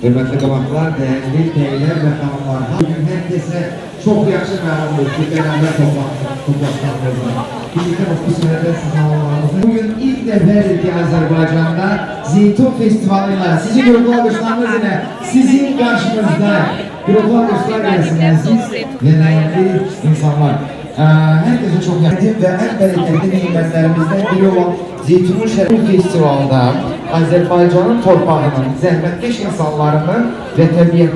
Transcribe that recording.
Hörmətli qonaqlar, dəyərli bəylər və xanımlar, bugün hər kəsə çox yaxşı məlumdur ki, bərabər toplaşmamızda. Birlikdə bu sənədə sınavlarımızı. Bugün ilk dəfədir ki, Azərbaycanda Zeytun Festivalı ilə sizin qruplar quşlarınız ilə sizin qarşınızda qruplar quşlar gəlsinlər siz və dəyərli insanlar. Hər kəsə çox yaxın və ən bərəkətli nimətlərimizdən biri olan Zeytunun Şərəfi Festivalında Azərbaycanın torpağının, zəhmətkeş insanlarının və təbiyyət